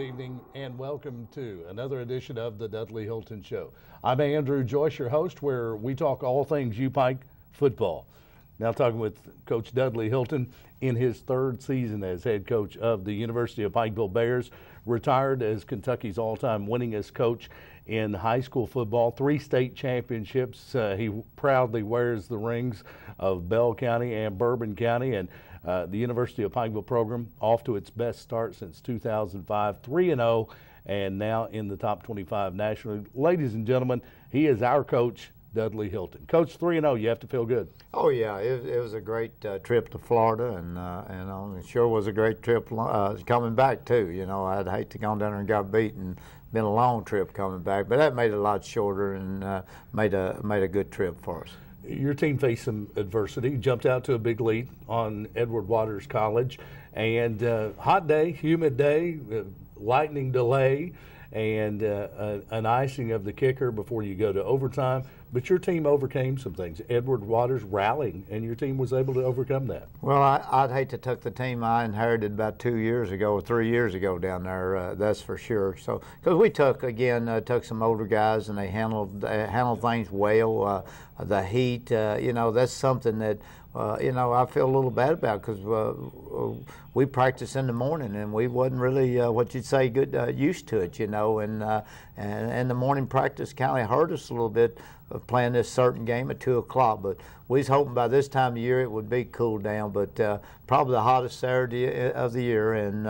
evening, and welcome to another edition of the Dudley Hilton Show. I'm Andrew Joyce, your host, where we talk all things U-Pike football. Now talking with Coach Dudley Hilton in his third season as head coach of the University of Pikeville Bears, retired as Kentucky's all-time winningest coach in high school football, 3 state championships. He proudly wears the rings of Bell County and Bourbon County, and the University of Pikeville program off to its best start since 2005, 3-0, and now in the top 25 nationally. Ladies and gentlemen, he is our coach, Dudley Hilton. Coach, 3-0, you have to feel good. Oh yeah, it was a great trip to Florida, and it sure was a great trip coming back too. You know, I'd hate to go down there and got beat and been a long trip coming back, but that made it a lot shorter and made a good trip for us. Your team faced some adversity, jumped out to a big lead on Edward Waters College, and hot day, humid day, lightning delay, and an icing of the kicker before you go to overtime. But your team overcame some things. Edward Waters rallying, and your team was able to overcome that. Well, I'd hate to take the team I inherited about 2 years ago or 3 years ago down there. That's for sure. So, because we took some older guys, and they handled things well. The heat, that's something that I feel a little bad about, because we practiced in the morning and we wasn't really what you'd say good used to it, and the morning practice kind of hurt us a little bit of playing this certain game at 2 o'clock. But we was hoping by this time of year it would be cooled down, but probably the hottest Saturday of the year, and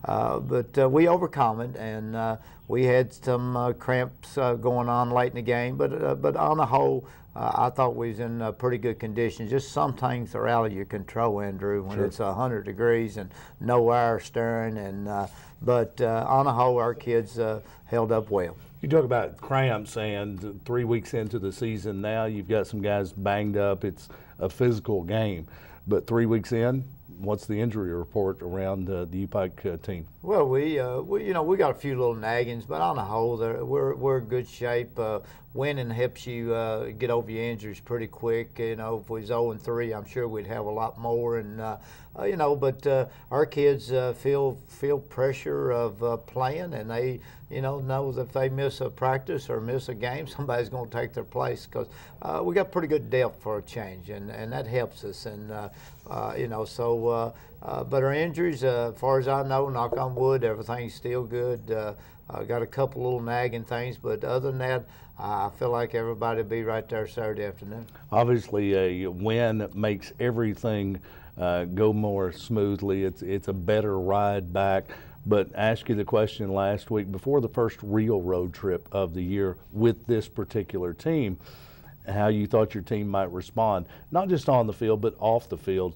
but we overcome it, and we had some cramps going on late in the game, but on the whole, I thought we was in pretty good condition. Just some things are out of your control, Andrew, when it's 100 degrees and no air stirring, and but on the whole, our kids held up well. You talk about cramps, and 3 weeks into the season now, you've got some guys banged up. It's a physical game, but 3 weeks in, what's the injury report around the U-Pike team? Well, we got a few little naggings, but on the whole, we're in good shape. Winning helps you get over your injuries pretty quick. If we was 0-3, I'm sure we'd have a lot more. And but our kids feel pressure of playing, and they know that if they miss a practice or miss a game, somebody's going to take their place, because we got pretty good depth for a change, and that helps us. And but our injuries, as far as I know, knock on wood, everything's still good. Got a couple little nagging things, but other than that, I feel like everybody will be right there Saturday afternoon. Obviously, a win makes everything go more smoothly. It's a better ride back. But I asked you the question last week before the first real road trip of the year with this particular team, how you thought your team might respond, not just on the field, but off the field.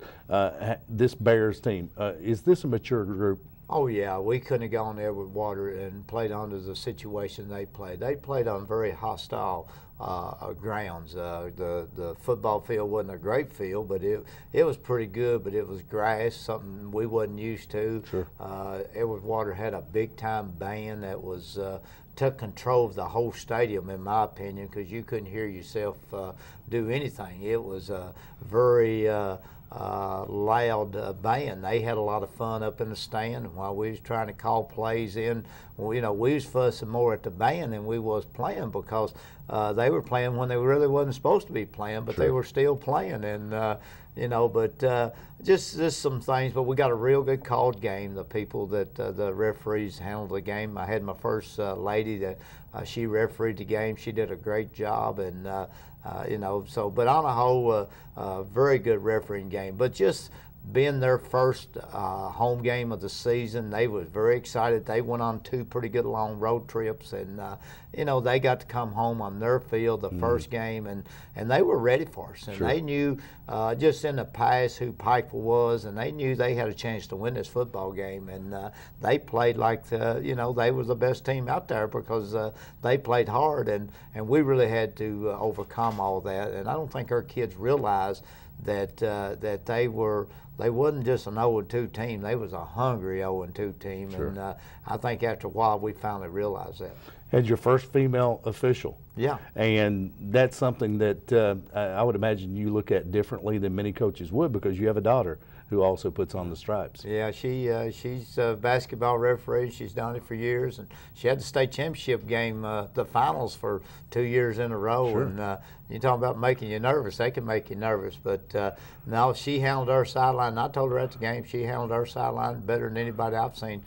This Bears team, is this a mature group? Oh yeah, we couldn't have gone there with water and played under the situation they played. They played on very hostile grounds. The football field wasn't a great field, but it was pretty good. But it was grass, something we wasn't used to. Sure. Edward Water had a big time band that was took control of the whole stadium, in my opinion, because you couldn't hear yourself do anything. It was a very loud band. They had a lot of fun up in the stand while we was trying to call plays in. We was fussing more at the band than we was playing, because they were playing when they really wasn't supposed to be playing, but Sure. They were still playing, and but just some things. But we got a real good called game. The people that the referees handled the game. I had my first lady that she refereed the game. She did a great job, and but on the whole, very good refereeing game. But just being their first home game of the season, they was very excited. They went on 2 pretty good long road trips, and they got to come home on their field the first game, and they were ready for us. And Sure. They knew just in the past who Pikeville was, and they knew they had a chance to win this football game. And they played like they was the best team out there, because they played hard, and we really had to overcome all that. And I don't think our kids realized that they wasn't just an 0-2 team. They was a hungry 0-2 team. Sure. And I think after a while we finally realized that. Had your first female official. Yeah. And that's something that I would imagine you look at differently than many coaches would, because you have a daughter who also puts on the stripes. Yeah, she's a basketball referee. She's done it for years, and she had the state championship game, the finals, for 2 years in a row. Sure. And you talk about making you nervous. They can make you nervous, but no, she handled our sideline. I told her at the game she handled our sideline better than anybody I've seen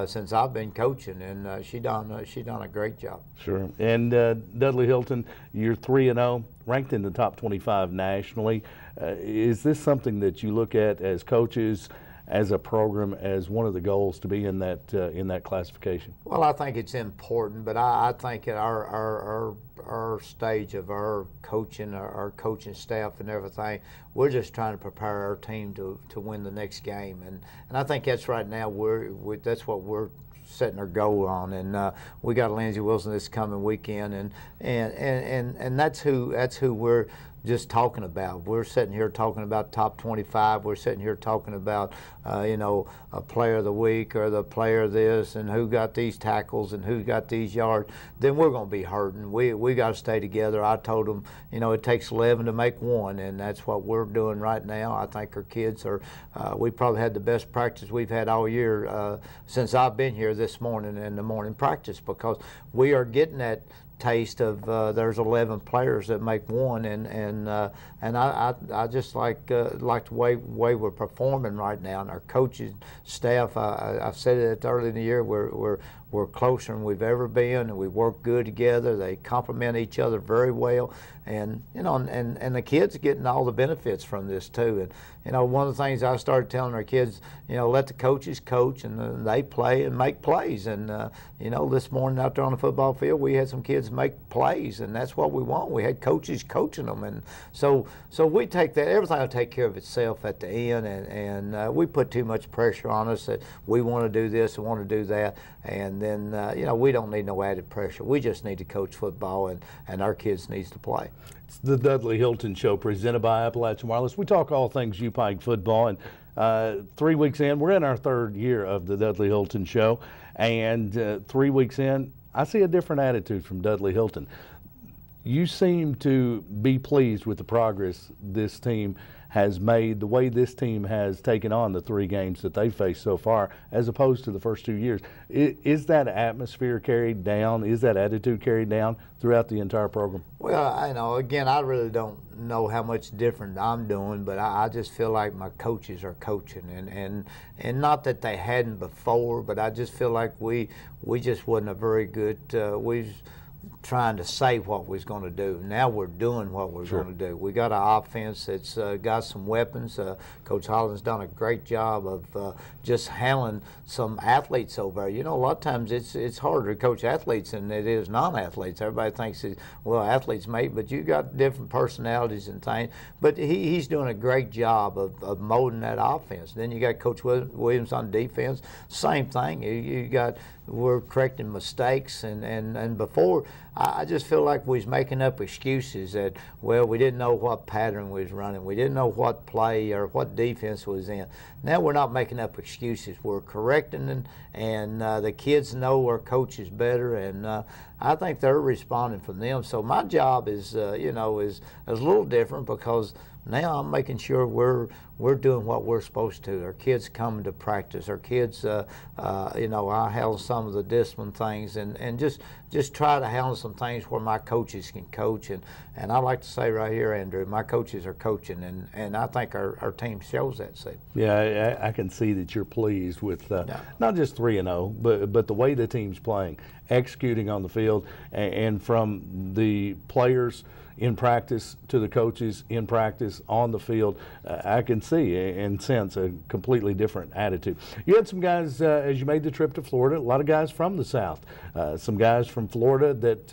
since I've been coaching, and she done a great job. Sure. And Dudley Hilton, you're 3-0, ranked in the top 25 nationally. Is this something that you look at as coaches, as a program, as one of the goals to be in that classification? Well, I think it's important, but I think at our stage of our coaching, our coaching staff and everything, we're just trying to prepare our team to win the next game, and I think that's right now that's what we're setting our goal on, and we got Lindsey Wilson this coming weekend, and that's who we're just talking about. We're sitting here talking about top 25. We're sitting here talking about, you know, a player of the week or the player of this and who got these tackles and who got these yards. Then we're going to be hurting. We got to stay together. I told them, you know, it takes 11 to make one, and that's what we're doing right now. I think our kids are, we probably had the best practice we've had all year since I've been here this morning in the morning practice, because we are getting that taste of there's 11 players that make one, and I just like the way we're performing right now, and our coaching staff. I've said it early in the year, we're closer than we've ever been, and we work good together. They complement each other very well, and you know, and the kids are getting all the benefits from this too. And you know, one of the things I started telling our kids, you know, let the coaches coach, and they play and make plays. And you know, this morning out there on the football field, we had some kids make plays, and that's what we want. We had coaches coaching them, and so we take that. Everything will take care of itself at the end, and we put too much pressure on us that we want to do this and want to do that, and then you know, we don't need no added pressure. We just need to coach football, and our kids needs to play. It's the Dudley Hilton Show, presented by Appalachian Wireless. We talk all things U-Pike football, and 3 weeks in, we're in our third year of the Dudley Hilton Show, and 3 weeks in, I see a different attitude from Dudley Hilton. You seem to be pleased with the progress this team has made, the way this team has taken on the 3 games that they've faced so far, as opposed to the first 2 years. Is that atmosphere carried down? Is that attitude carried down throughout the entire program? Well, I know, again, I really don't know how much different I'm doing, but I just feel like my coaches are coaching, and not that they hadn't before, but I just feel like we just wasn't a very good, trying to say what we was going to do. Now we're doing what we're Sure. going to do. We got an offense that's got some weapons. Coach Holland's done a great job of just handling some athletes over there. You know, a lot of times it's harder to coach athletes than it is non-athletes. Everybody thinks, well, athletes mate, but you got different personalities and things. But he's doing a great job of molding that offense. Then you got Coach Williams on defense. Same thing. We're correcting mistakes, and before, I just feel like we was making up excuses that, well, we didn't know what pattern we was running, we didn't know what play or what defense was in. Now we're not making up excuses. We're correcting, and the kids know our coach is better, and I think they're responding from them. So my job is, you know, is a little different, because now I'm making sure we're doing what we're supposed to. Our kids coming to practice. Our kids, you know, I handle some of the discipline things, and just try to handle some things where my coaches can coach. And I like to say right here, Andrew, my coaches are coaching, and I think our team shows that. So. Yeah, I can see that you're pleased with not just 3-0, but the way the team's playing, executing on the field, and from the players in practice to the coaches in practice on the field. I can see and sense a completely different attitude. You had some guys, as you made the trip to Florida, a lot of guys from the South, some guys from Florida that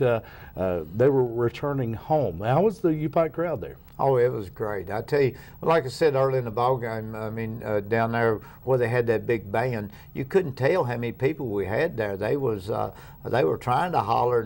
they were returning home. How was the U-Pike crowd there? Oh, it was great. I tell you, like I said early in the ball game, I mean, down there where they had that big band, you couldn't tell how many people we had there. They were trying to holler,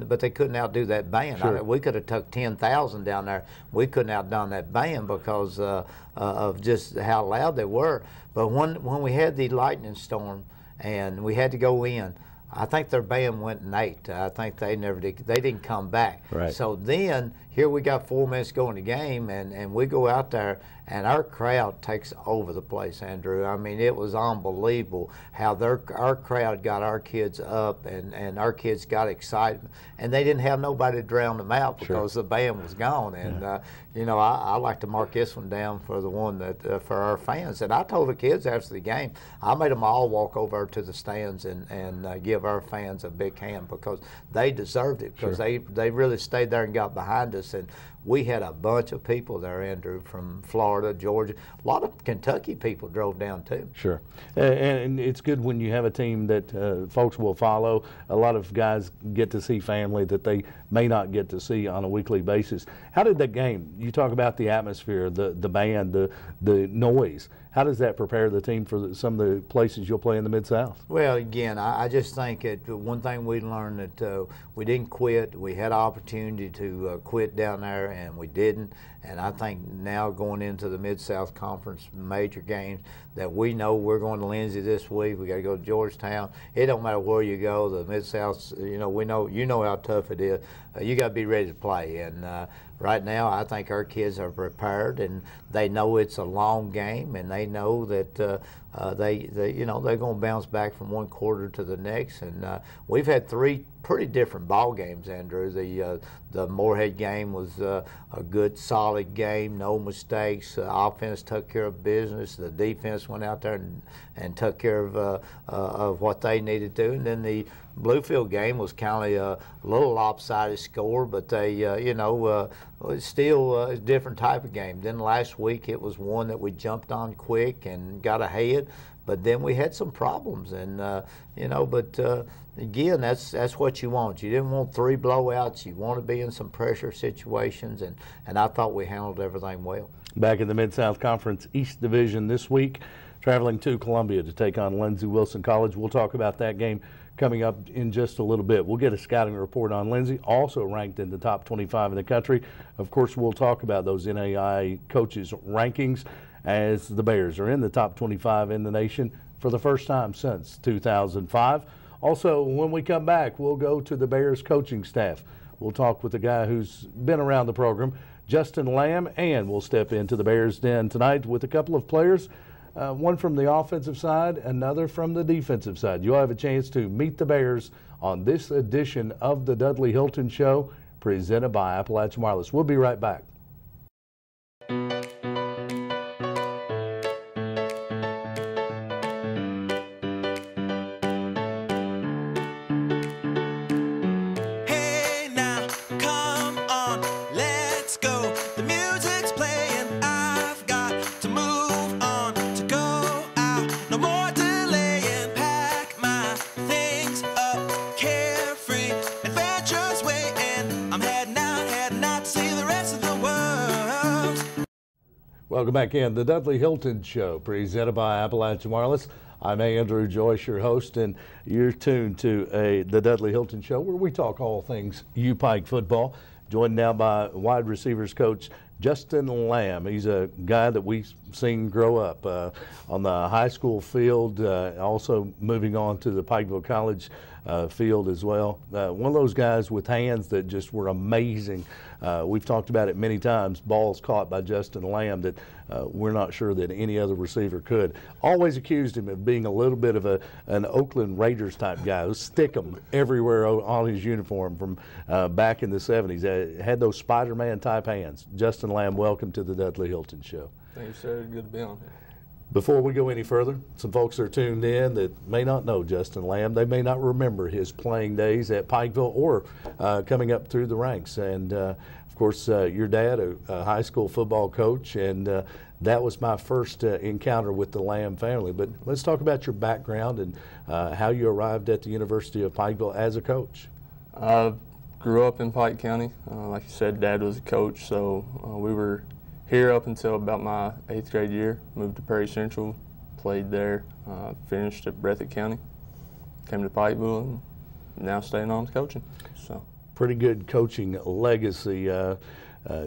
but they couldn't outdo that band. Sure. We could have took 10,000 down there. We couldn't outdone that band because of just how loud they were. But when we had the lightning storm and we had to go in, I think their band went 8. I think they didn't come back. Right. So then here we got 4 minutes to go in the game, and we go out there, and our crowd takes over the place, Andrew. I mean, it was unbelievable how our crowd got our kids up, and our kids got excitement, and they didn't have nobody to drown them out because the band was gone. And you know, I like to mark this one down for the one that for our fans. And I told the kids after the game, I made them all walk over to the stands and give our fans a big hand because they deserved it, because they really stayed there and got behind us. And we had a bunch of people there, Andrew, from Florida, Georgia. A lot of Kentucky people drove down too. Sure. And it's good when you have a team that folks will follow. A lot of guys get to see family that they may not get to see on a weekly basis. How did that game, you talk about the atmosphere, the band, the noise, how does that prepare the team for some of the places you'll play in the Mid-South? Well, again, I just think that one thing we learned that we didn't quit. We had an opportunity to quit down there, and we didn't. And I think now going into the Mid-South Conference major games that we know we're going to Lindsay this week. We got to go to Georgetown. It don't matter where you go. The Mid-South, you know how tough it is. You got to be ready to play. And right now, I think our kids are prepared, and they know it's a long game, and they know that they're going to bounce back from one quarter to the next. And we've had 3 pretty different ball games, Andrew. The Moorhead game was a good, solid game, no mistakes. Offense took care of business. The defense went out there and took care of what they needed to. And then the Bluefield game was kind of a little lopsided score, but they, it's still a different type of game. Then last week it was one that we jumped on quick and got ahead, but then we had some problems, and again, that's what you want. You didn't want 3 blowouts. You want to be in some pressure situations, and I thought we handled everything well. Back in the Mid-South Conference East Division this week, traveling to Columbia to take on Lindsey Wilson College. We'll talk about that game coming up in just a little bit. We'll get a scouting report on Lindsey, also ranked in the top 25 in the country. Of course, we'll talk about those NAIA coaches' rankings as the Bears are in the top 25 in the nation for the first time since 2005. Also, when we come back, we'll go to the Bears coaching staff. We'll talk with a guy who's been around the program, Justin Lamb, and we'll step into the Bears den tonight with a couple of players, one from the offensive side, another from the defensive side. You'll have a chance to meet the Bears on this edition of the Dudley Hilton Show, presented by Appalachian Wireless. We'll be right back. Welcome back in the Dudley Hilton Show, presented by Appalachian Wireless. I'm Andrew Joyce, your host, and you're tuned to the Dudley Hilton Show, where we talk all things U-Pike football. Joined now by wide receivers coach Justin Lamb. He's a guy that we've seen grow up on the high school field, also moving on to the Pikeville College field as well. One of those guys with hands that just were amazing. We've talked about it many times, balls caught by Justin Lamb that we're not sure that any other receiver could. Always accused him of being a little bit of an Oakland Raiders type guy who stick 'em everywhere on his uniform from back in the 70s. Had those Spider-Man type hands. Justin Lamb, welcome to the Dudley Hilton Show. Thank you, sir. Good to be on here. Before we go any further, some folks are tuned in that may not know Justin Lamb. They may not remember his playing days at Pikeville or coming up through the ranks. And, of course, your dad, a high school football coach, and that was my first encounter with the Lamb family. But let's talk about your background and how you arrived at the University of Pikeville as a coach. I grew up in Pike County. Like you said, Dad was a coach, so we were here up until about my 8th grade year. Moved to Perry Central, played there, finished at Breathitt County, came to Pikeville, and now staying on coaching. So pretty good coaching legacy.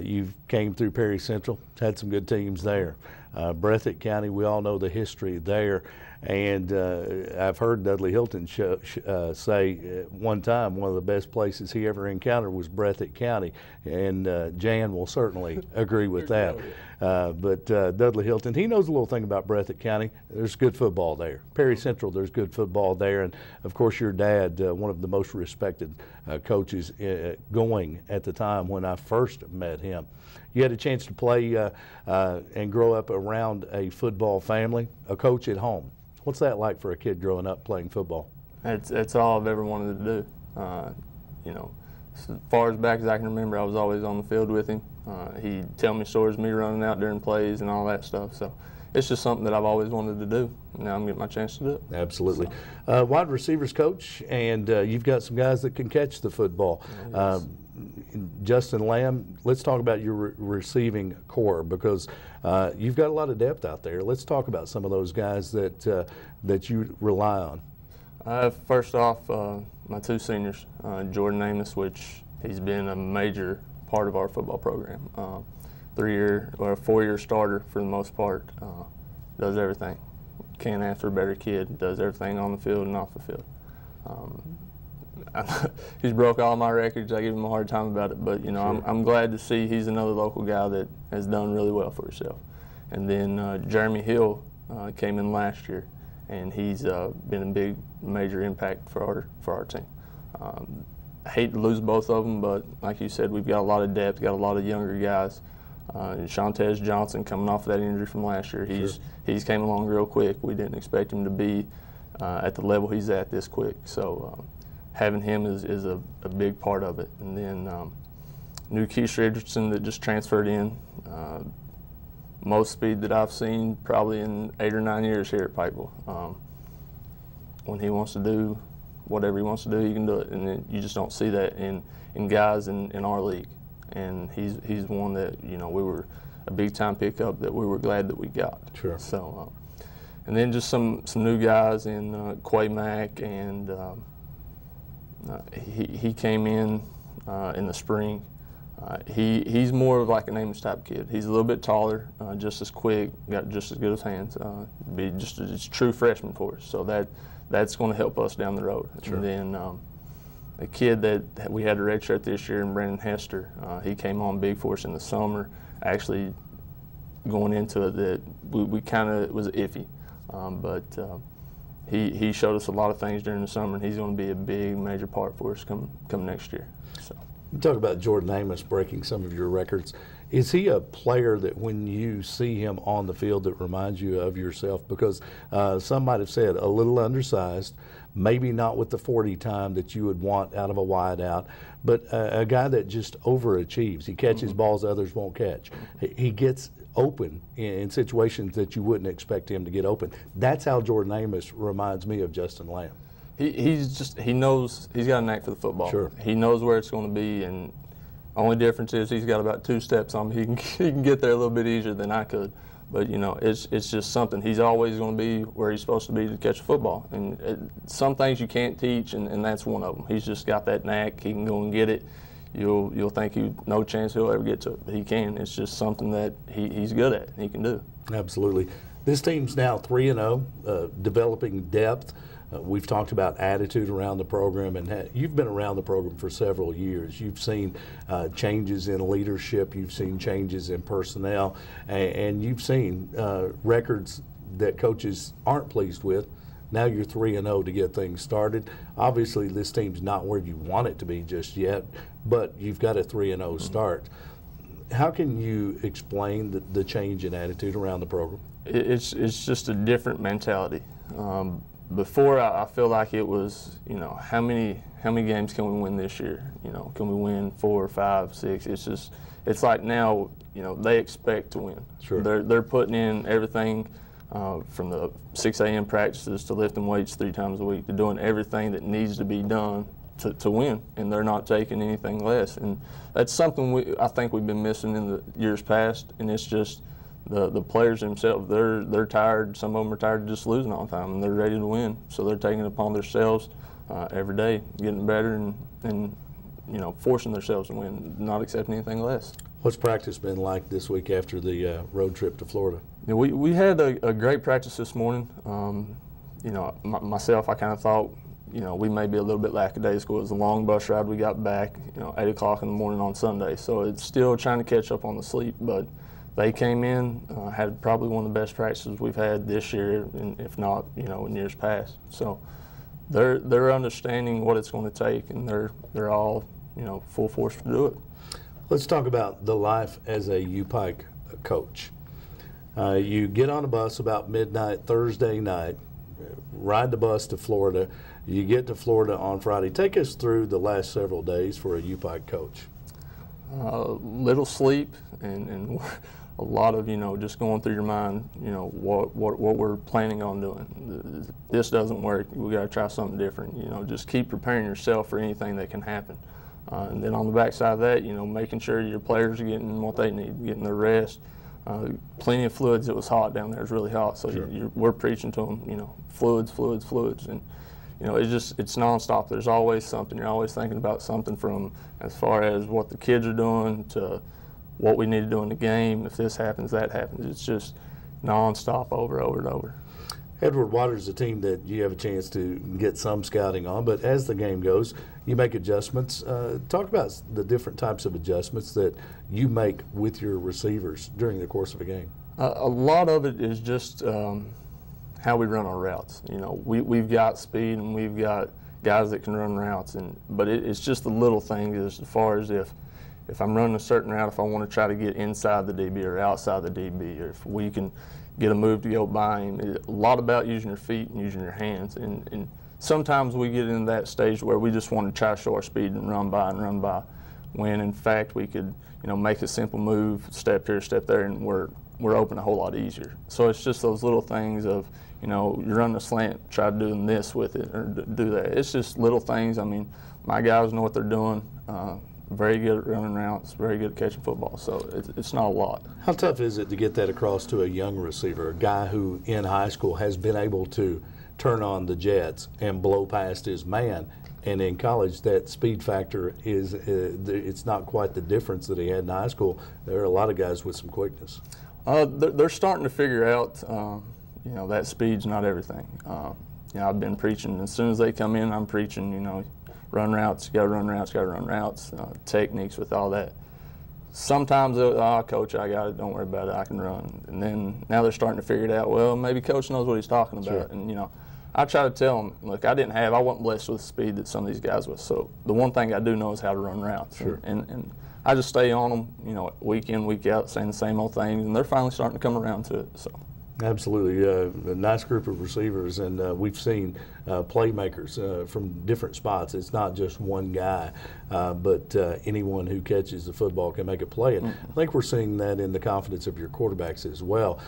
You came through Perry Central, had some good teams there. Breathitt County, we all know the history there. And I've heard Dudley Hilton say one time one of the best places he ever encountered was Breathitt County, and Jan will certainly agree with that. But Dudley Hilton, he knows a little thing about Breathitt County. There's good football there. Perry Central, there's good football there. And, of course, your dad, one of the most respected coaches going at the time when I first met him. You had a chance to play and grow up around a football family, a coach at home. What's that like for a kid growing up playing football? It's all I've ever wanted to do. You know, as far as back as I can remember, I was always on the field with him. He'd tell me stories of me running out during plays and all that stuff. So it's just something that I've always wanted to do. Now I'm getting my chance to do it. Absolutely. So. Wide receivers coach, and you've got some guys that can catch the football. Yes. Justin Lamb, let's talk about your receiving core, because you've got a lot of depth out there. Let's talk about some of those guys that you rely on. First off, my two seniors, Jordan Amos, which he's been a major part of our football program. 3-year or 4-year starter for the most part. Does everything. Can't ask for a better kid. Does everything on the field and off the field. He's broke all my records. I give him a hard time about it, but you know, sure. I'm glad to see he's another local guy that has done really well for himself. And then Jeremy Hill came in last year, and he's been a big, major impact for our team. I hate to lose both of them, but like you said, we've got a lot of depth, got a lot of younger guys. Shantez Johnson coming off of that injury from last year, he's came along real quick. We didn't expect him to be at the level he's at this quick. So. Having him is a big part of it. And then new Keisha Richardson that just transferred in. Most speed that I've seen probably in 8 or 9 years here at Pikeville. When he wants to do whatever he wants to do, he can do it. And then you just don't see that in guys in our league. And he's one that, you know, we were a big time pickup that we were glad that we got. Sure. So, and then just some new guys in Quay Mack, and he came in the spring. He's more of like an Amos type kid. He's a little bit taller, just as quick, got just as good as hands. Be just a true freshman for us. So that's going to help us down the road. Sure. And then a kid that we had a redshirt this year, Brennan Hester. He came on big for us in the summer. Actually, going into it, that we kind of was iffy, but. He showed us a lot of things during the summer, and he's going to be a big, major part for us come next year. So, you talk about Jordan Amos breaking some of your records. Is he a player that when you see him on the field that reminds you of yourself? Because some might have said a little undersized, maybe not with the 40 time that you would want out of a wide out, but a guy that just overachieves. He catches balls others won't catch. He gets open in situations that you wouldn't expect him to get open. That's how Jordan Amos reminds me of Justin Lamb. He knows, he's got a knack for the football. Sure. He knows where it's going to be, and only difference is he's got about 2 steps on me. He can get there a little bit easier than I could. But you know, it's just something. He's always going to be where he's supposed to be to catch a football. And some things you can't teach, and that's one of them. He's just got that knack. He can go and get it. You'll think no chance he'll ever get to it, but he can. It's just something that he's good at. He can do. Absolutely. This team's now 3-0, developing depth. We've talked about attitude around the program, and you've been around the program for several years. You've seen changes in leadership. You've seen changes in personnel, and you've seen records that coaches aren't pleased with. Now you're 3-0 to get things started. Obviously, this team's not where you want it to be just yet, but you've got a 3-0 start. How can you explain the change in attitude around the program? It's just a different mentality. Before, I feel like it was, you know, how many games can we win this year? You know, can we win 4, 5, 6? It's like now, you know, they expect to win. Sure. They're putting in everything. From the 6 a.m. practices to lifting weights 3 times a week to doing everything that needs to be done to win, and they're not taking anything less. And that's something I think we've been missing in the years past, and it's just the players themselves. They're tired. Some of them are tired of just losing all the time, and they're ready to win. So they're taking it upon themselves every day, getting better and you know, forcing themselves to win, not accepting anything less. What's practice been like this week after the road trip to Florida? Yeah, we had a great practice this morning. You know, myself, I kind of thought, you know, we may be a little bit lackadaisical. It was a long bus ride. We got back, you know, 8 o'clock in the morning on Sunday. So it's still trying to catch up on the sleep. But they came in, had probably one of the best practices we've had this year, and if not, you know, in years past. So they're understanding what it's going to take, and they're all, you know, full force to do it. Let's talk about the life as a U-Pike coach. You get on a bus about midnight Thursday night, ride the bus to Florida. You get to Florida on Friday. Take us through the last several days for a U-Pike coach. Little sleep and a lot of, you know, just going through your mind, you know, what we're planning on doing. This doesn't work. We got to try something different. You know, just keep preparing yourself for anything that can happen. And then on the backside of that, you know, making sure your players are getting what they need, getting their rest. Plenty of fluids. It was hot down there. It was really hot. So sure. We're preaching to them, you know, fluids. And, you know, it's nonstop. There's always something. You're always thinking about something, from as far as what the kids are doing to what we need to do in the game. If this happens, that happens. It's just nonstop, over and over. Edward Water's a team that you have a chance to get some scouting on, but as the game goes, you make adjustments. Talk about the different types of adjustments that you make with your receivers during the course of a game. A lot of it is just how we run our routes. You know, we've got speed and we've got guys that can run routes, but it's just the little things as far as if I'm running a certain route, if I want to try to get inside the DB or outside the DB, or if we can get a move to go by him. A lot about using your feet and using your hands. And sometimes we get into that stage where we just want to try to show our speed and run by, when in fact we could, you know, make a simple move, step here, step there, and we're open a whole lot easier. So it's just those little things of, you know, you're running a slant, try doing this with it, or do that. It's just little things. I mean, my guys know what they're doing. Very good at running routes, very good at catching football, so it's not a lot. How tough is it to get that across to a young receiver, a guy who in high school has been able to turn on the jets and blow past his man, and in college that speed factor is it's not quite the difference that he had in high school. There are a lot of guys with some quickness. They're starting to figure out, you know, that speed's not everything. You know, I've been preaching, as soon as they come in, I'm preaching, you know, run routes, got to run routes, techniques with all that. Sometimes, coach, I got it, don't worry about it, I can run. And then now they're starting to figure it out, well, maybe coach knows what he's talking about. Sure. And, you know, I try to tell them, look, I wasn't blessed with the speed that some of these guys was. So the one thing I do know is how to run routes. Sure. And I just stay on them, you know, week in, week out, saying the same old things, and they're finally starting to come around to it. So. Absolutely. A nice group of receivers, and we've seen playmakers from different spots. It's not just one guy, but anyone who catches the football can make a play. And I think we're seeing that in the confidence of your quarterbacks as well.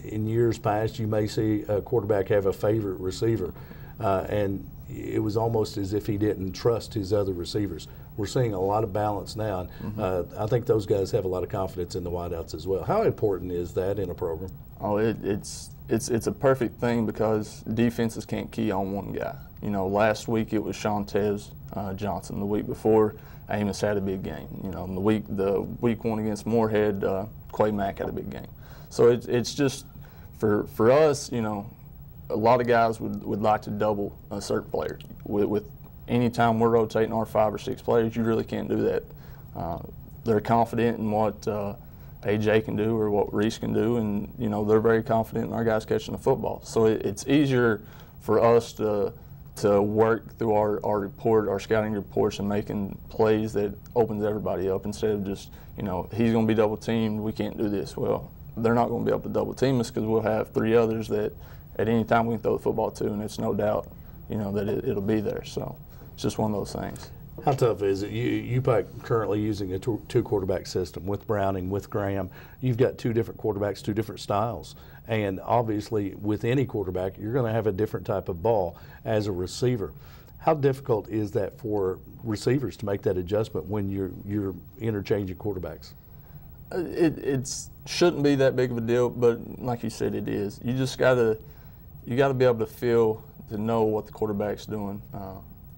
In years past, you may see a quarterback have a favorite receiver, and it was almost as if he didn't trust his other receivers. We're seeing a lot of balance now, and I think those guys have a lot of confidence in the wideouts as well. How important is that in a program? Oh, it's a perfect thing, because defenses can't key on one guy. You know, last week it was Shantez Johnson. The week before, Amos had a big game. You know, the week one against Moorhead, Quay Mack had a big game. So it's just for us, you know, a lot of guys would like to double a certain player. With any time we're rotating our 5 or 6 players, you really can't do that. They're confident in what AJ can do or what Reese can do, and you know, they're very confident in our guys catching the football. So it's easier for us to work through our scouting reports and making plays that opens everybody up, instead of just, you know, he's going to be double teamed, we can't do this. Well, they're not going to be able to double team us, because we'll have 3 others that at any time we can throw the football to, and it's no doubt, you know, that it'll be there. So it's just one of those things. How tough is it? You currently using a 2-quarterback system with Browning, with Graham. You've got 2 different quarterbacks, 2 different styles. And obviously with any quarterback, you're going to have a different type of ball as a receiver. How difficult is that for receivers to make that adjustment when you're interchanging quarterbacks? It shouldn't be that big of a deal, but like you said, it is. You just got to be able to know what the quarterback's doing.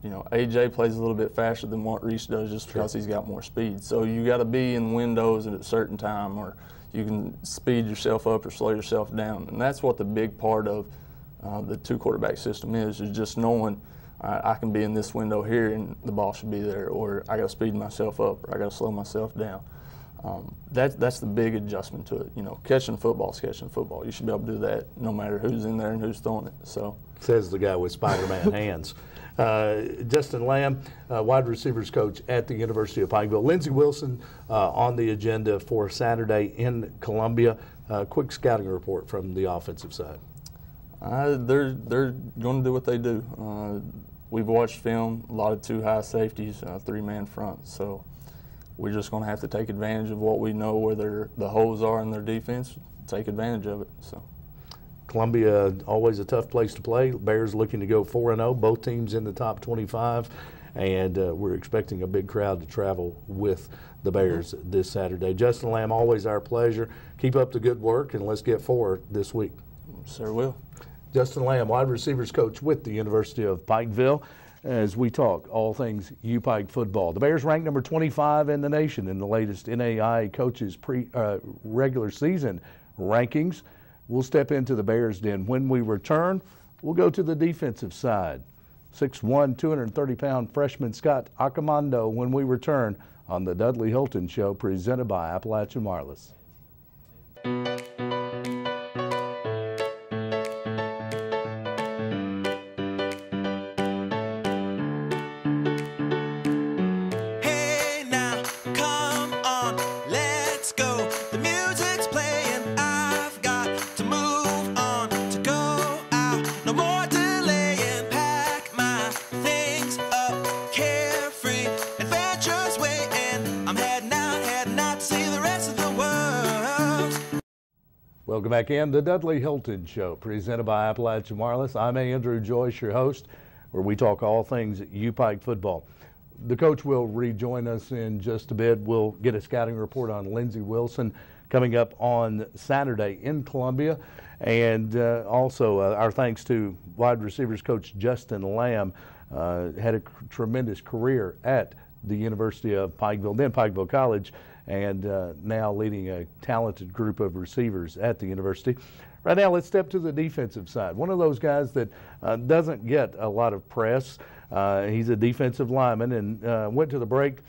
You know, AJ plays a little bit faster than what Reese does, just because he's got more speed. So you got to be in windows at a certain time, or you can speed yourself up or slow yourself down. And that's what the big part of the two-quarterback system is just knowing I can be in this window here and the ball should be there, or I got to speed myself up, or I got to slow myself down. That's the big adjustment to it. You know, catching football is catching football. You should be able to do that no matter who's in there and who's throwing it. So says the guy with Spider-Man hands. Justin Lamb, wide receivers coach at the University of Pikeville. Lindsey Wilson on the agenda for Saturday in Columbia. Quick scouting report from the offensive side. They're going to do what they do. We've watched film, a lot of two high safeties, three-man front. So we're just going to have to take advantage of what we know where the holes are in their defense, take advantage of it. So. Columbia, always a tough place to play. Bears looking to go 4-0, both teams in the top 25, and we're expecting a big crowd to travel with the Bears this Saturday. Justin Lamb, always our pleasure. Keep up the good work, and let's get forward this week. Sir will. Justin Lamb, wide receivers coach with the University of Pikeville, as we talk all things U-Pike football. The Bears ranked number 25 in the nation in the latest NAIA coaches regular season rankings. We'll step into the Bears den. When we return, we'll go to the defensive side. 6'1", 230-pound freshman Scott Accomando when we return on the Dudley Hilton Show, presented by Appalachian Wireless. Welcome back in the Dudley Hilton Show, presented by Appalachian Wireless. I'm Andrew Joyce, your host, where we talk all things U-Pike football. The coach will rejoin us in just a bit. We'll get a scouting report on Lindsey Wilson coming up on Saturday in Columbia. And also our thanks to wide receivers coach Justin Lamb. Had a tremendous career at the University of Pikeville, then Pikeville College, and now leading a talented group of receivers at the university. Right now, let's step to the defensive side. One of those guys that doesn't get a lot of press. He's a defensive lineman and went to the break,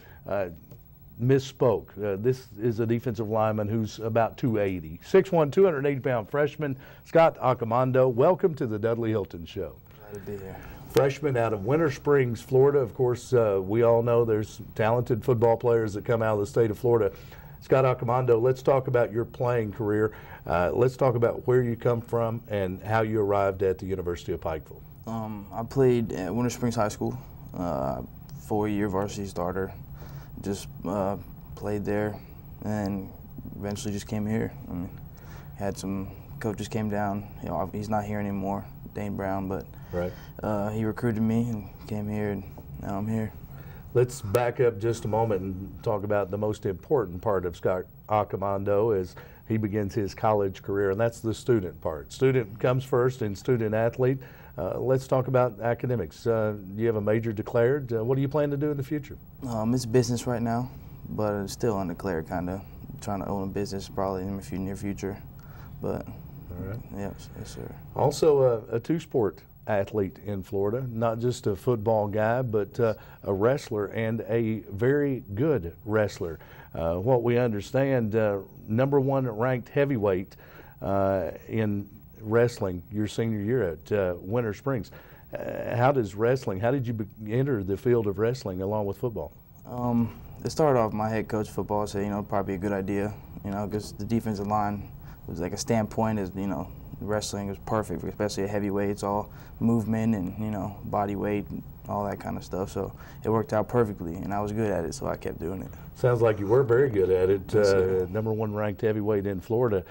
misspoke. This is a defensive lineman who's about 280. 6'1", 280-pound freshman, Scott Accomando. Welcome to the Dudley Hilton Show. Glad to be here. Freshman out of Winter Springs, Florida. Of course, we all know there's talented football players that come out of the state of Florida. Scott Accomando, let's talk about your playing career. Let's talk about where you come from and how you arrived at the University of Pikeville. I played at Winter Springs High School, 4-year varsity starter. Just played there and eventually just came here. I mean, had some coaches came down. You know, he's not here anymore, Dane Brown, but right. He recruited me and came here, and now I'm here. Let's back up just a moment and talk about the most important part of Scott Accomando as he begins his college career, and that's the student part. Student comes first and student athlete. Let's talk about academics. You have a major declared. What do you plan to do in the future? It's business right now, but it's still undeclared, kind of. Trying to own a business probably in the near future, but all right. Yes, sir. Also a two-sport athlete in Florida, not just a football guy, but a wrestler, and a very good wrestler. What we understand, #1 ranked heavyweight in wrestling your senior year at Winter Springs. How did you enter the field of wrestling along with football? It started off, my head coach of football said, probably a good idea, because the defensive line was like a standpoint, as wrestling is perfect, especially at heavyweight. It's all movement and body weight, and all that kind of stuff. So it worked out perfectly, and I was good at it, so I kept doing it. Sounds like you were very good at it. Yes, #1 ranked heavyweight in Florida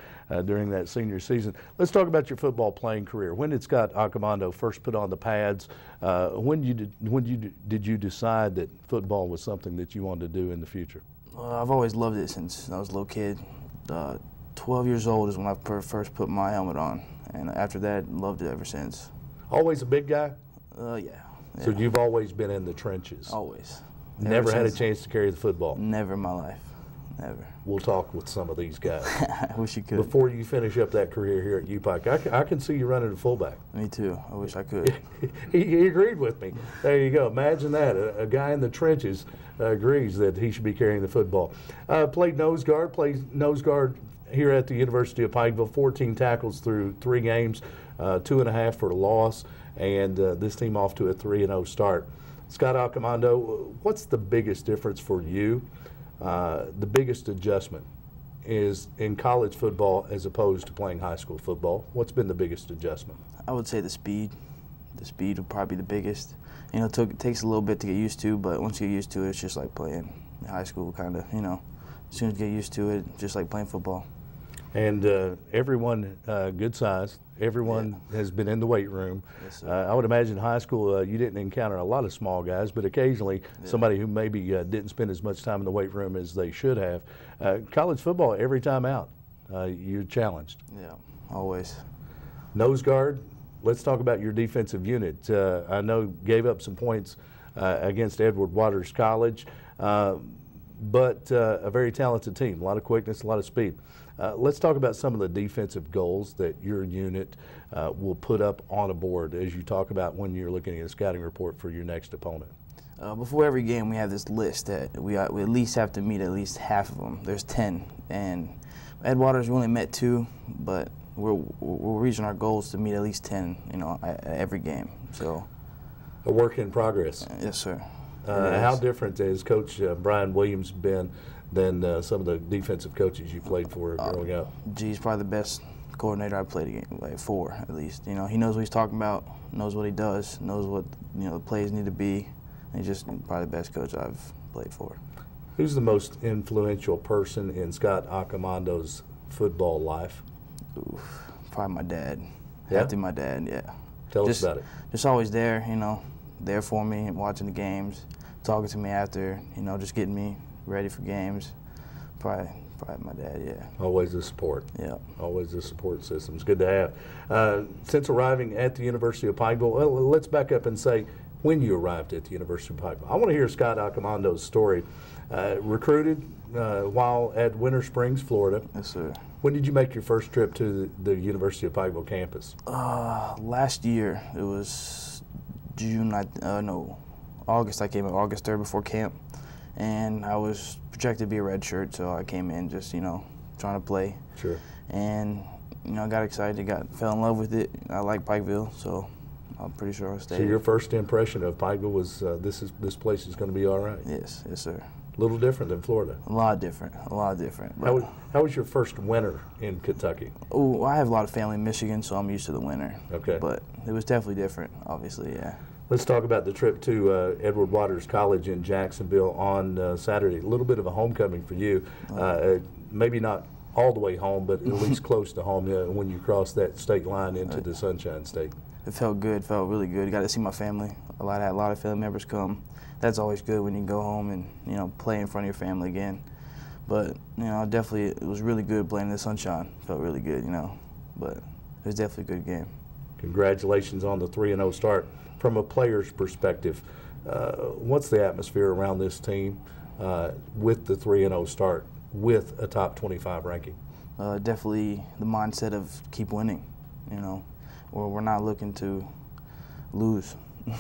during that senior season. Let's talk about your football playing career. When did Scott Accomando first put on the pads? When did you decide that football was something that you wanted to do in the future? I've always loved it since I was a little kid. 12 years old is when I first put my helmet on, and after that, loved it ever since. Always a big guy? Yeah. So you've always been in the trenches? Always. Never had a chance to carry the football? Never in my life. Never. We'll talk with some of these guys. I wish you could. Before you finish up that career here at UPike, I can see you running a fullback. Me too. I wish I could. He agreed with me. There you go. Imagine that. A guy in the trenches agrees that he should be carrying the football. Played nose guard here at the University of Pikeville, 14 tackles through 3 games, 2.5 for a loss, and this team off to a 3-0 start. Scott Accomando, what's the biggest difference for you? The biggest adjustment is in college football as opposed to playing high school football. What's been the biggest adjustment? I would say the speed. The speed would probably be the biggest. You know, it takes a little bit to get used to, but once you get used to it, it's just like playing in high school, kind of, you know. As soon as you get used to it, just like playing football. And everyone good size. Everyone has been in the weight room. Yes, I would imagine high school you didn't encounter a lot of small guys, but occasionally somebody who maybe didn't spend as much time in the weight room as they should have. College football, every time out, you're challenged. Yeah, always. Nose guard, let's talk about your defensive unit. I know gave up some points against Edward Waters College, but a very talented team, a lot of quickness, a lot of speed. Let's talk about some of the defensive goals that your unit will put up on a board as you talk about when you're looking at a scouting report for your next opponent. Before every game, we have this list that we at least have to meet at least half of them. There's 10, and Ed Waters we only met 2, but we're reaching our goals to meet at least 10, you know, at every game. So a work in progress. Yes, sir. How different has Coach Brian Williams been than some of the defensive coaches you played for growing up? He's probably the best coordinator I played for, at least. You know, he knows what he's talking about, knows what he does, knows what, you know, the plays need to be. And he's just probably the best coach I've played for. Who's the most influential person in Scott Accomando's football life? Oof, probably my dad. Yeah? Have to be my dad, yeah. Tell us about it. Just always there, you know, there for me, watching the games, talking to me after, you know, just getting me ready for games. Probably my dad, yeah. Always the support. Yeah. Always the support system. It's good to have. Since arriving at the University of Pikeville, well, let's back up and say when you arrived at the University of Pikeville. I want to hear Scott Accomando's story. Recruited while at Winter Springs, Florida. Yes, sir. When did you make your first trip to the University of Pikeville campus? Last year. It was August. I came in August 3rd before camp, and I was projected to be a red shirt, so I came in just, you know, trying to play. Sure. And, you know, I got excited, fell in love with it. I like Pikeville, so I'm pretty sure I'll stay. So your first impression of Pikeville was this place is going to be all right? Yes, yes, sir. A little different than Florida. A lot different. How was your first winter in Kentucky? Oh, I have a lot of family in Michigan, so I'm used to the winter. Okay. But it was definitely different, obviously, yeah. Let's talk about the trip to Edward Waters College in Jacksonville on Saturday. A little bit of a homecoming for you. Maybe not all the way home, but at least close to home when you crossed that state line into the Sunshine State. It felt good, felt really good. Got to see my family. I had a lot of family members come. That's always good when you go home and, you know, play in front of your family again. But, you know, definitely it was really good playing in the sunshine. Felt really good, you know. But it was definitely a good game. Congratulations on the 3-0 start. From a player's perspective, what's the atmosphere around this team with the 3-0 start, with a top 25 ranking? Definitely the mindset of keep winning, you know. We're not looking to lose.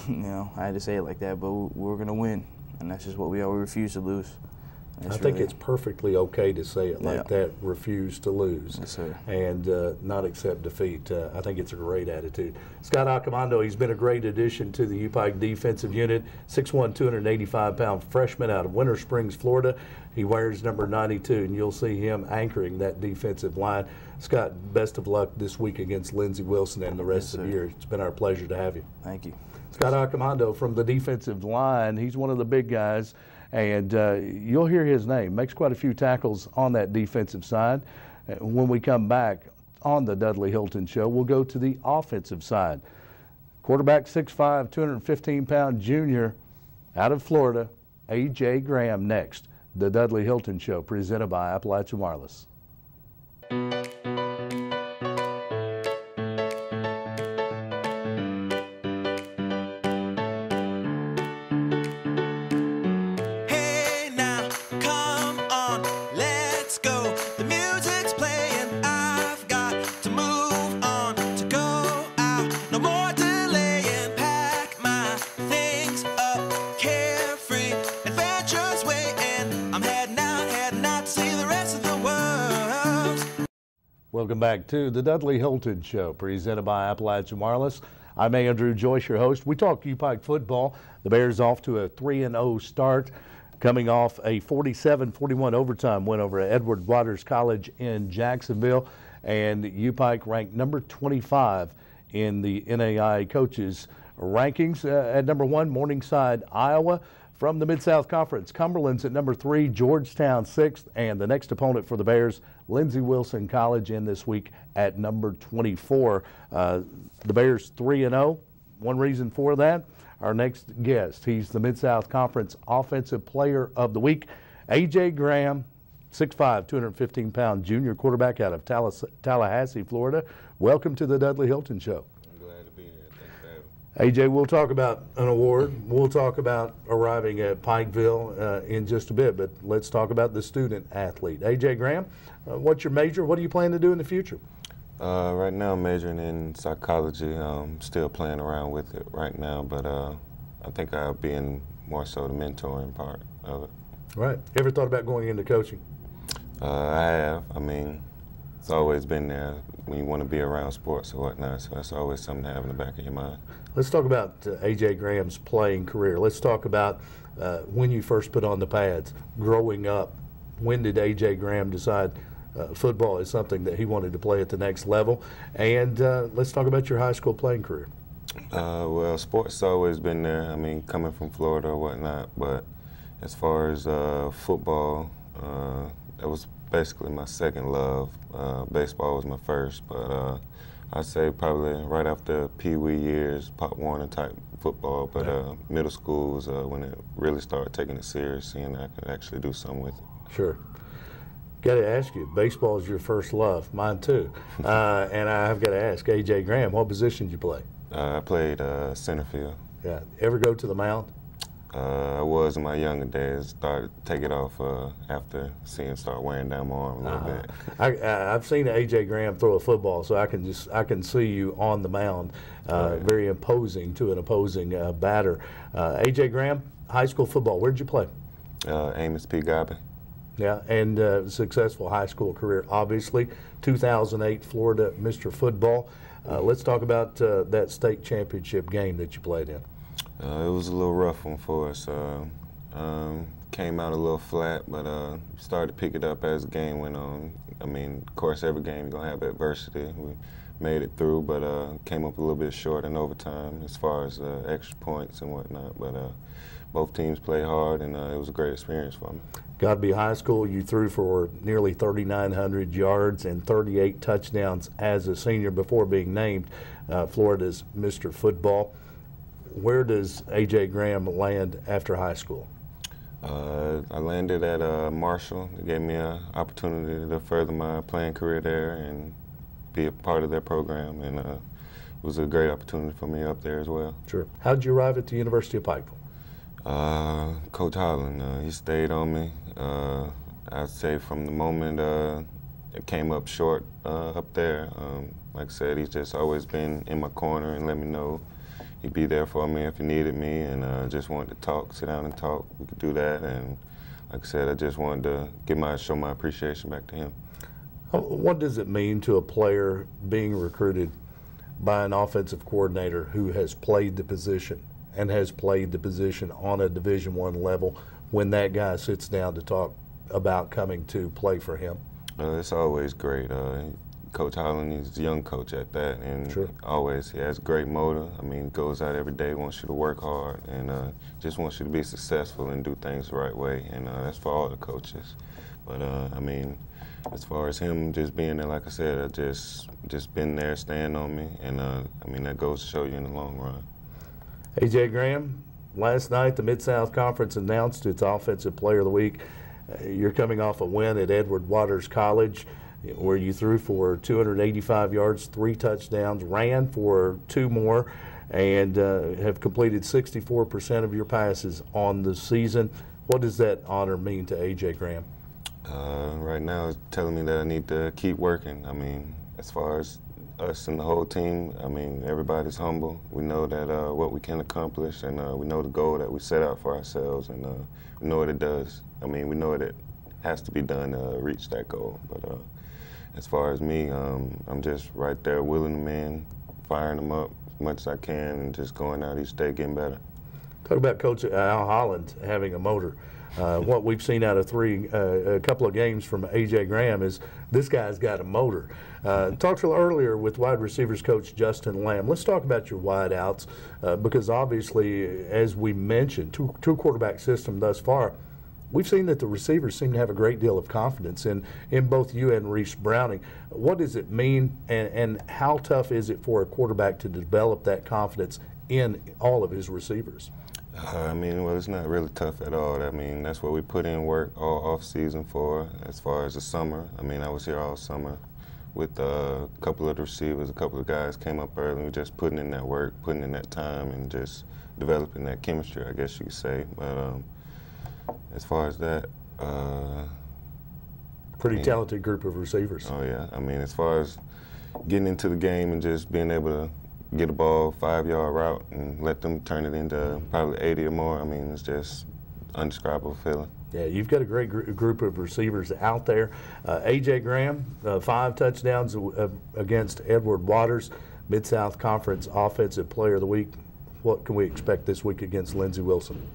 You know, I had to say it like that, but we're going to win, and that's just what we are. We refuse to lose. I think it's perfectly okay to say it like that, refuse to lose, yes, sir. And not accept defeat. I think it's a great attitude. Scott Accomando, he's been a great addition to the UPike defensive unit, 6'1", 285-pound freshman out of Winter Springs, Florida. He wears number 92, and you'll see him anchoring that defensive line. Scott, best of luck this week against Lindsey Wilson and the rest of the year. It's been our pleasure to have you. Thank you. Scott Accomando from the defensive line. He's one of the big guys, and you'll hear his name. Makes quite a few tackles on that defensive side. When we come back on the Dudley Hilton Show, we'll go to the offensive side. Quarterback, 6'5", 215-pound junior out of Florida, A.J. Graham next. The Dudley Hilton Show, presented by Appalachian Wireless. Hey now, come on, let's Welcome back to the Dudley Hilton Show, presented by Appalachian Wireless. I'm Andrew Joyce, your host. We talk U-Pike football. The Bears off to a 3-0 start, coming off a 47-41 overtime win over Edward Waters College in Jacksonville. And U-Pike ranked number 25 in the NAIA coaches rankings. At number 1, Morningside, Iowa. From the Mid-South Conference, Cumberland's at number 3, Georgetown 6th, and the next opponent for the Bears, Lindsey Wilson College, in this week at number 24. The Bears 3-0. One reason for that, our next guest, he's the Mid-South Conference Offensive Player of the Week, A.J. Graham, 6'5", 215-pound junior quarterback out of Tallahassee, Florida. Welcome to the Dudley Hilton Show. AJ, we'll talk about an award. We'll talk about arriving at Pikeville in just a bit, but let's talk about the student athlete. AJ Graham, what's your major? What do you plan to do in the future? Right now I'm majoring in psychology. Still playing around with it right now, but I think I'll be in more so the mentoring part of it. Right. Ever thought about going into coaching? I have. I mean, it's always been there when you want to be around sports or whatnot, so that's always something to have in the back of your mind. Let's talk about A.J. Graham's playing career. Let's talk about when you first put on the pads, growing up. When did A.J. Graham decide football is something that he wanted to play at the next level? And let's talk about your high school playing career. Well, sports has always been there. I mean, coming from Florida or whatnot, but as far as football, that was basically my second love. Baseball was my first, but I'd say probably right after Pee Wee years, Pop Warner type football, but middle school was when it really started taking it serious, seeing I could actually do something with it. Sure. Got to ask you, baseball is your first love, mine too. And I've got to ask, A.J. Graham, what position did you play? I played center field. Yeah. Ever go to the mound? I was in my younger days. Started to take it off after seeing start wearing down my arm a little bit. I've seen A.J. Graham throw a football, so I can see you on the mound, very imposing to an opposing batter. A.J. Graham, high school football. Where did you play? Amos P. Gobby. Yeah, and successful high school career, obviously. 2008 Florida Mr. Football. Let's talk about that state championship game that you played in. It was a little rough one for us. Came out a little flat, but started to pick it up as the game went on. I mean, of course, every game you're going to have adversity. We made it through, but came up a little bit short in overtime as far as extra points and whatnot. But both teams played hard, and it was a great experience for me. Godby High School, you threw for nearly 3,900 yards and 38 touchdowns as a senior before being named Florida's Mr. Football. Where does A.J. Graham land after high school? I landed at Marshall. It gave me an opportunity to further my playing career there and be a part of their program, and it was a great opportunity for me up there as well. Sure. How did you arrive at the University of Pikeville? Coach Holland, he stayed on me. I'd say from the moment it came up short up there, like I said, he's just always been in my corner and let me know he'd be there for me if he needed me, and just wanted to talk, sit down and talk. We could do that, and like I said, I just wanted to show my appreciation back to him. What does it mean to a player being recruited by an offensive coordinator who has played the position and has played the position on a Division I level when that guy sits down to talk about coming to play for him? It's always great. Coach Holland, he's a young coach at that, and sure. Always he has great motor. I mean, goes out every day, wants you to work hard, and just wants you to be successful and do things the right way, and that's for all the coaches. But I mean, as far as him just being there, like I said, I just been there, staying on me, and I mean, that goes to show you in the long run. A.J. Graham, last night the Mid-South Conference announced its Offensive Player of the Week. You're coming off a win at Edward Waters College, where you threw for 285 yards, 3 touchdowns, ran for 2 more, and have completed 64% of your passes on the season. What does that honor mean to A.J. Graham? Right now it's telling me that I need to keep working. I mean, as far as us and the whole team, I mean, everybody's humble. We know that what we can accomplish, and we know the goal that we set out for ourselves, and we know what it does. I mean, we know what it has to be done to reach that goal. But as far as me, I'm just right there willing them in, firing them up as much as I can, and just going out each day getting better. Talk about Coach Al Holland having a motor. What we've seen out of a couple of games from A.J. Graham is this guy's got a motor. Talked to earlier with wide receivers coach Justin Lamb. Let's talk about your wideouts because obviously, as we mentioned, two quarterback system thus far. We've seen that the receivers seem to have a great deal of confidence in both you and Reese Browning. What does it mean, and how tough is it for a quarterback to develop that confidence in all of his receivers? I mean, well, it's not really tough at all. I mean, that's what we put in work all off season for. As far as the summer, I mean, I was here all summer with a couple of the receivers. A couple of guys came up early. We were just putting in that work, putting in that time, and just developing that chemistry, I guess you could say. But as far as that, pretty talented group of receivers. Oh yeah, I mean, as far as getting into the game and just being able to get a ball 5-yard route and let them turn it into probably 80 or more, I mean, it's just undescribable feeling. Yeah, you've got a great group of receivers out there. A.J. Graham, 5 touchdowns against Edward Waters, Mid-South Conference Offensive Player of the Week. What can we expect this week against Lindsey Wilson?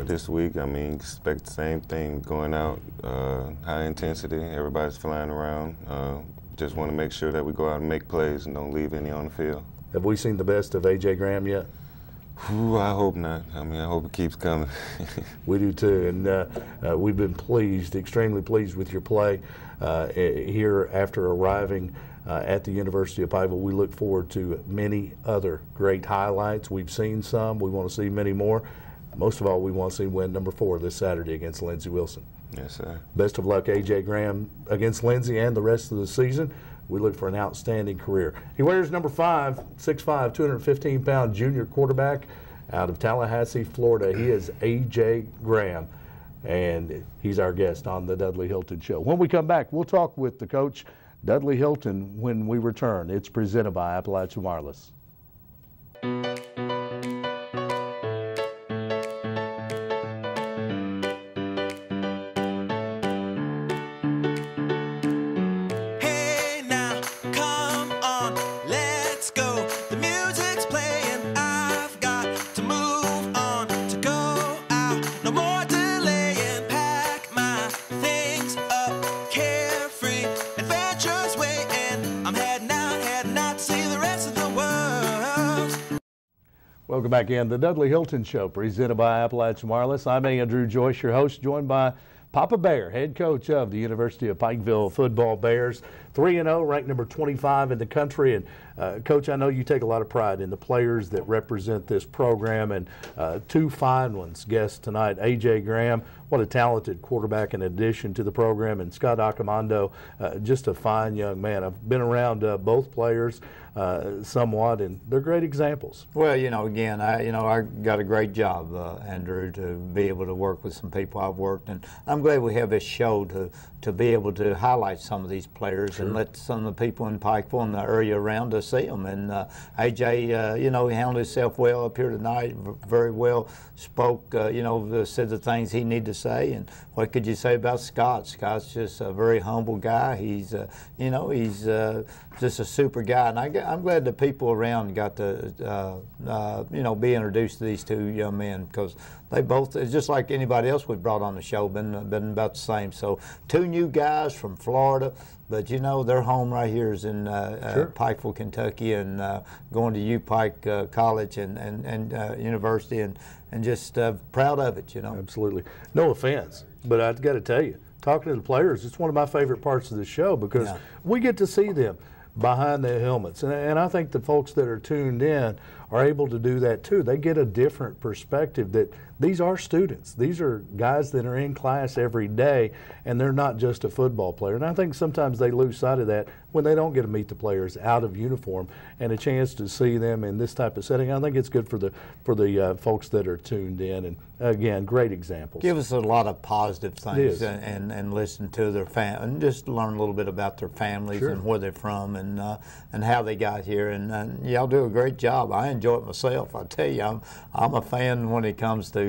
This week, I mean, expect the same thing, going out, high intensity, everybody's flying around. Just want to make sure that we go out and make plays and don't leave any on the field. Have we seen the best of A.J. Graham yet? Ooh, I hope not. I mean, I hope it keeps coming. We do too, and we've been pleased, extremely pleased with your play here after arriving at the University of Pikeville. We look forward to many other great highlights. We've seen some. We want to see many more. Most of all, we want to see win number 4 this Saturday against Lindsey Wilson. Yes, sir. Best of luck, A.J. Graham, against Lindsey and the rest of the season. We look for an outstanding career. He wears number 5, 6'5", 215-pound junior quarterback out of Tallahassee, Florida. He is A.J. Graham, and he's our guest on the Dudley Hilton Show. When we come back, we'll talk with the coach, Dudley Hilton, when we return. It's presented by Appalachian Wireless. Welcome back in the Dudley Hilton Show, presented by Appalachian Wireless. I'm Andrew Joyce, your host, joined by Papa Bear, head coach of the University of Pikeville football Bears. 3-0, ranked number 25 in the country. And Coach, I know you take a lot of pride in the players that represent this program, and 2 fine ones guests tonight. A.J. Graham, what a talented quarterback in addition to the program, and Scott Accomando, just a fine young man. I've been around both players somewhat, and they're great examples. Well, you know, again, I got a great job, Andrew, to be able to work with some people I've worked, and I'm glad we have this show to be able to highlight some of these players and let some of the people in Pikeville and the area around us see them. And AJ, you know, he handled himself well up here tonight, very well spoke, you know, said the things he needed to say. And what could you say about Scott? Scott's just a very humble guy. He's, you know, he's just a super guy. And I'm glad the people around got to, you know, be introduced to these 2 young men, because they both, it's just like anybody else we brought on the show, been about the same. So 2 new guys from Florida, but you know, their home right here is in Pikeville, Kentucky, and going to U-Pike College and University, and just proud of it, you know. Absolutely. No offense, but I've got to tell you, talking to the players, it's one of my favorite parts of the show, because we get to see them behind the helmets. And I think the folks that are tuned in are able to do that too. They get a different perspective that these are students. These are guys that are in class every day, and they're not just a football player. And I think sometimes they lose sight of that when they don't get to meet the players out of uniform and a chance to see them in this type of setting. I think it's good for the folks that are tuned in. And again, great examples. Give us a lot of positive things and listen to their and just learn a little bit about their families and where they're from and how they got here. And y'all do a great job. I enjoy it myself. I tell you, I'm a fan when it comes to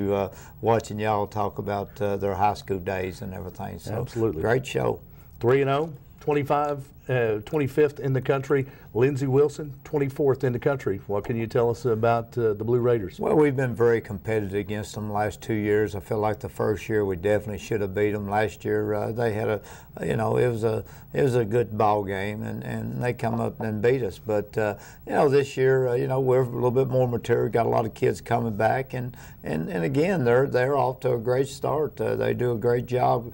watching y'all talk about their high school days and everything. So absolutely. Great show. 3-0, 25th in the country. Lindsey Wilson, 24th in the country. What can you tell us about the Blue Raiders? Well, we've been very competitive against them the last 2 years. I feel like the first year we definitely should have beat them. Last year they had a, it was a good ball game, and they come up and beat us. But this year, we're a little bit more mature. Got a lot of kids coming back, and again, they're off to a great start. They do a great job.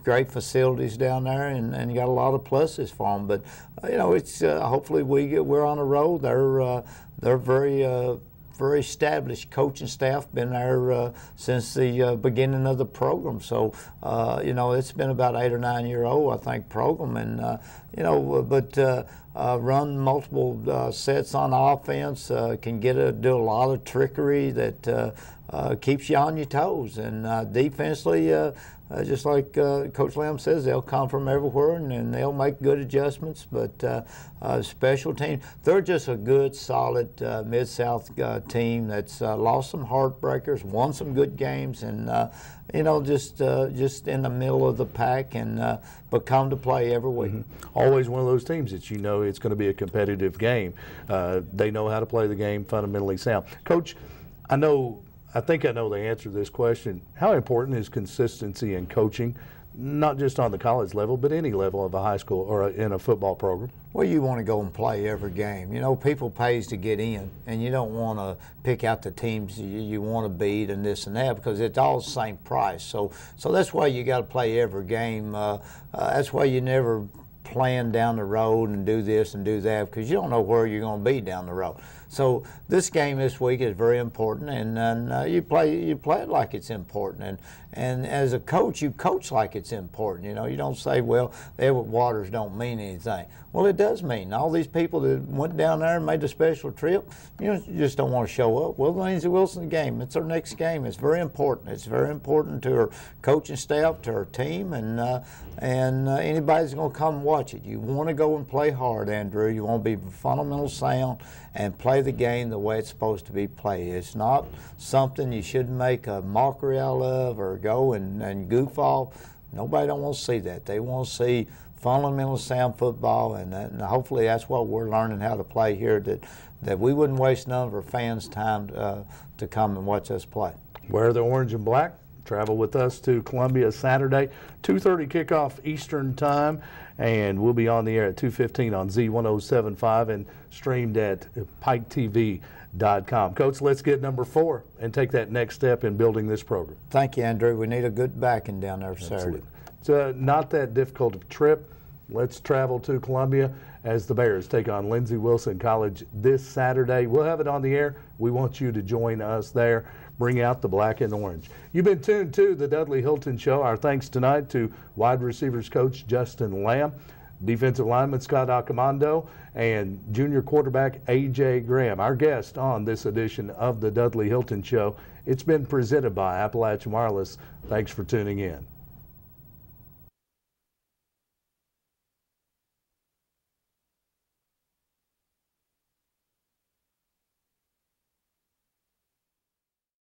Great facilities down there, and you got a lot of pluses for them. But it's hopefully we're on a roll. They're very established coaching staff. Been there since the beginning of the program. So it's been about 8 or 9 year old, I think, program, and run multiple sets on offense. Can do a lot of trickery that keeps you on your toes, and defensively. Just like Coach Lamb says, they'll come from everywhere and they'll make good adjustments. But special team, they're just a good, solid Mid-South team that's lost some heartbreakers, won some good games, and just in the middle of the pack, and but come to play every week. Always one of those teams that it's going to be a competitive game. They know how to play the game, fundamentally sound. Coach, I think I know the answer to this question. How important is consistency in coaching, not just on the college level, but any level of a high school or in a football program? Well, you want to go and play every game. People pays to get in, and you don't want to pick out the teams you want to beat and this and that, because it's all the same price. So that's why you got to play every game. That's why you never plan down the road and do this and do that, because you don't know where you're going to be down the road. So this game this week is very important, and you play it like it's important, and as a coach, you coach like it's important. You don't say, well, Edward Waters don't mean anything. Well, it does mean. All these people that went down there and made a special trip, you just don't want to show up. Well, Lindsey Wilson's game, it's our next game. It's very important. It's very important to our coaching staff, to our team, and anybody's going to come and watch it. You want to go and play hard, Andrew. You want to be fundamental sound and play the game the way it's supposed to be played. It's not something you should make a mockery out of or go and goof off. Nobody don't want to see that. They want to see fundamental sound football, and hopefully that's what we're learning how to play here, that we wouldn't waste none of our fans' time to come and watch us play. Wear the orange and black. Travel with us to Columbia Saturday, 2:30 kickoff Eastern Time, and we'll be on the air at 2:15 on Z1075 and streamed at piketv.com. Coach, let's get number 4 and take that next step in building this program. Thank you, Andrew. We need a good backing down there Saturday. It's not that difficult of a trip. Let's travel to Columbia as the Bears take on Lindsey Wilson College this Saturday. We'll have it on the air. We want you to join us there. Bring out the black and orange. You've been tuned to the Dudley Hilton Show. Our thanks tonight to wide receivers coach Justin Lamb, defensive lineman Scott Accomando, and junior quarterback A.J. Graham. Our guest on this edition of the Dudley Hilton Show. It's been presented by Appalachian Wireless. Thanks for tuning in.